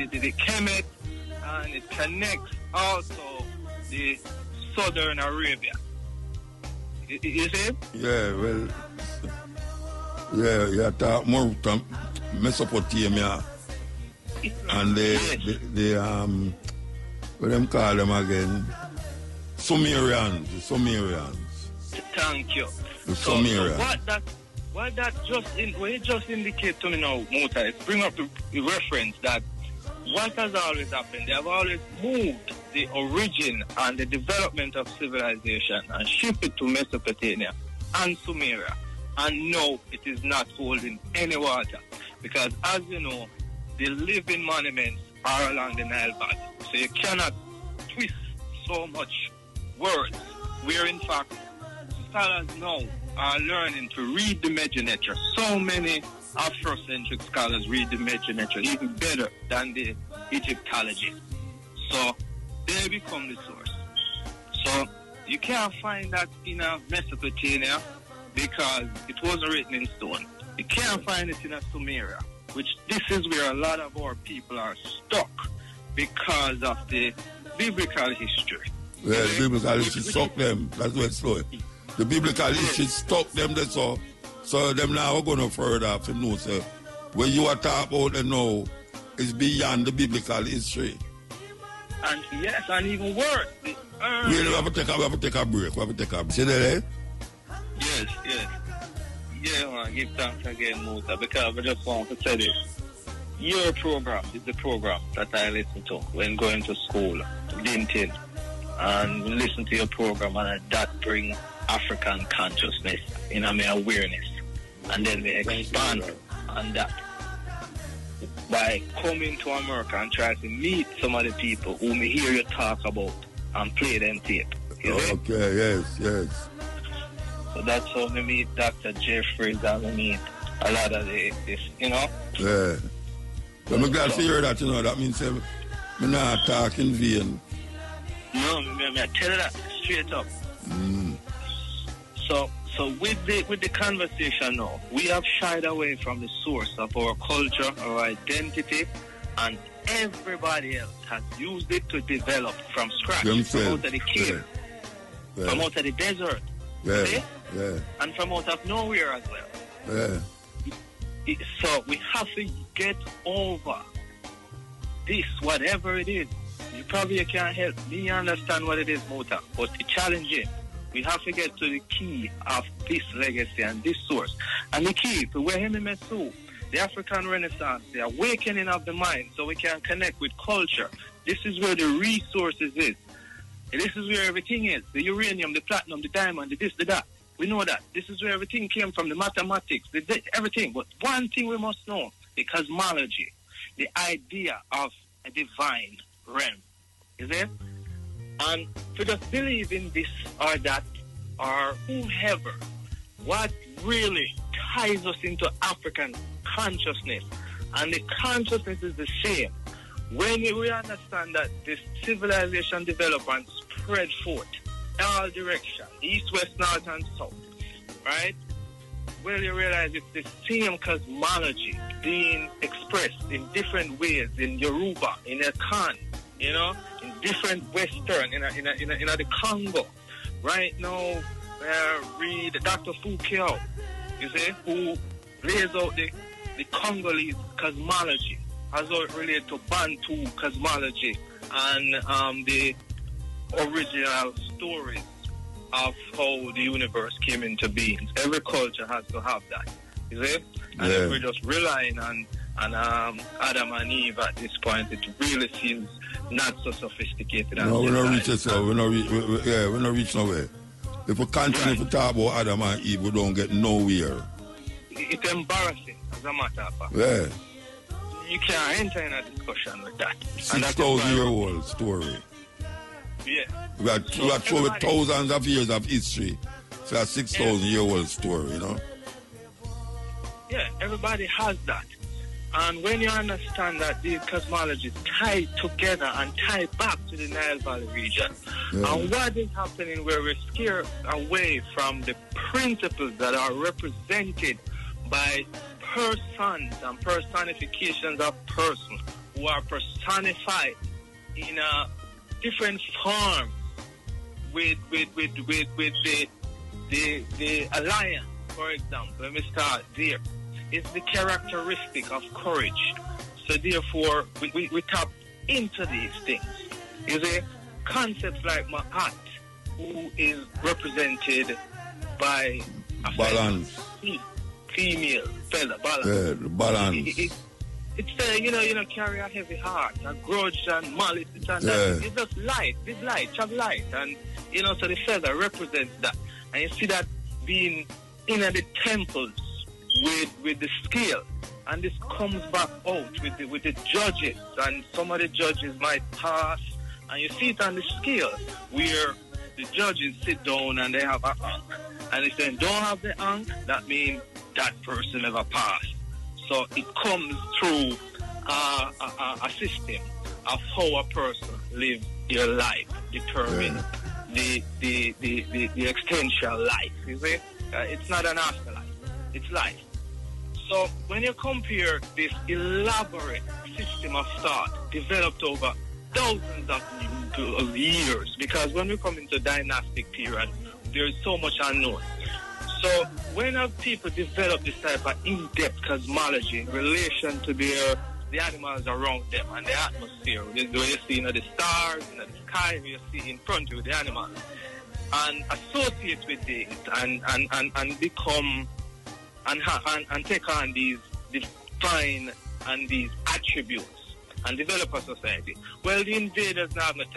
the Kemet, and it connects also the Southern Arabia. You see? Yeah, well, you talk more from Mesopotamia and the what them call them again? Sumerians. Thank you. The Sumerians. So what it just indicates to me now, Muta, is bring up the reference that what has always happened, they have always moved the origin and the development of civilization and shifted to Mesopotamia and Sumeria. And no, it is not holding any water. Because as you know, the living monuments are along the Nile Valley. So you cannot twist so much words. Where in fact, scholars now are learning to read the Mesonetra. So many Afrocentric scholars read the Mesonetra even better than the Egyptologists. So they become the source. So you can't find that in Mesopotamia because it wasn't written in stone. You can't find it in Sumeria, which this is where a lot of our people are stuck because of the biblical history. Yeah, the biblical history stuck them. That's what's slow. The biblical history stuck them, that's all. So them now are going further to know, sir. When you are talking about now, it's beyond the biblical history. And yes, and even worse. We have to take a break. See that, eh? Yes. Yeah, man, give thanks again, Muta, because I just want to say this. Your program is the program that I listen to when going to school, LinkedIn, and listen to your program, and that brings African consciousness in my awareness. And then we expand on that by coming to America and try to meet some of the people who me hear you talk about and play them tape. Okay, yes. So that's how we meet Dr. Jeffries and we meet a lot of this, you know? Yeah. But I'm glad to hear that, you know. That means I'm not talking vain. No, I tell you that straight up. So with the conversation now, we have shied away from the source of our culture, our identity, and everybody else has used it to develop from scratch, from out of the cave, from out of the desert, and from out of nowhere as well. So we have to get over this, whatever it is. You probably can't help me understand what it is, Mota, but it's challenging. We have to get to the key of this legacy and this source. And the key to where him met to, the African Renaissance, the awakening of the mind, so we can connect with culture. This is where the resources is. This is where everything is. The uranium, the platinum, the diamond, the this, the that. We know that. This is where everything came from, the mathematics, everything. But one thing we must know, the cosmology, the idea of a divine realm. Is it? And to just believe in this or that or whoever, what really ties us into African consciousness, and the consciousness is the same. When we understand that this civilization developed and spread forth all directions, east, west, north, and south, right? Well, you realize it's the same cosmology being expressed in different ways in Yoruba, in Akan, you know, in different Western, in the Congo. Right now, read Dr. Foucault, you see, who lays out the Congolese cosmology, as it relates to Bantu cosmology and the original stories of how the universe came into being. Every culture has to have that, you see? And if we're just relying on Adam and Eve at this point, it really seems not so sophisticated. No, we're not reaching so. We're not reaching nowhere. If we continue to talk about Adam and Eve, we don't get nowhere. It's embarrassing, as a matter of fact. Yeah. You can't enter in a discussion with that. 6,000-year-old story. Yeah. We got thousands of years of history. So a 6,000-year-old story, you know? Yeah, everybody has that. And when you understand that these cosmologies tie together and tie back to the Nile Valley region, and what is happening where we're scared away from the principles that are represented by persons and personifications of persons who are personified in a different form with the alliance, for example. Let me start there. It's the characteristic of courage. So therefore, we tap into these things. You see, concepts like Ma'at, who is represented by a balance. Female feather, balance. Yeah, the balance. It's carry a heavy heart, a grudge and malice. It's just light. It's light, have light. And, so the feather represents that. And you see that being in the temples with the scale. And this comes back out with the judges. And some of the judges might pass. And you see it on the scale where the judges sit down and they have an ankh. And if they don't have the ankh, that means that person never passed. So it comes through a system of how a person lives their life, determine the existential life. You see? It's not an afterlife, it's life. So when you compare this elaborate system of thought developed over thousands of years, because when we come into dynastic period, there is so much unknown. So when people develop this type of in-depth cosmology in relation to the animals around them and the atmosphere, where you see the stars, the sky, where you see in front of you the animals, and associate with it and become and take on these define and these attributes and develop a society. Well, the invaders now have no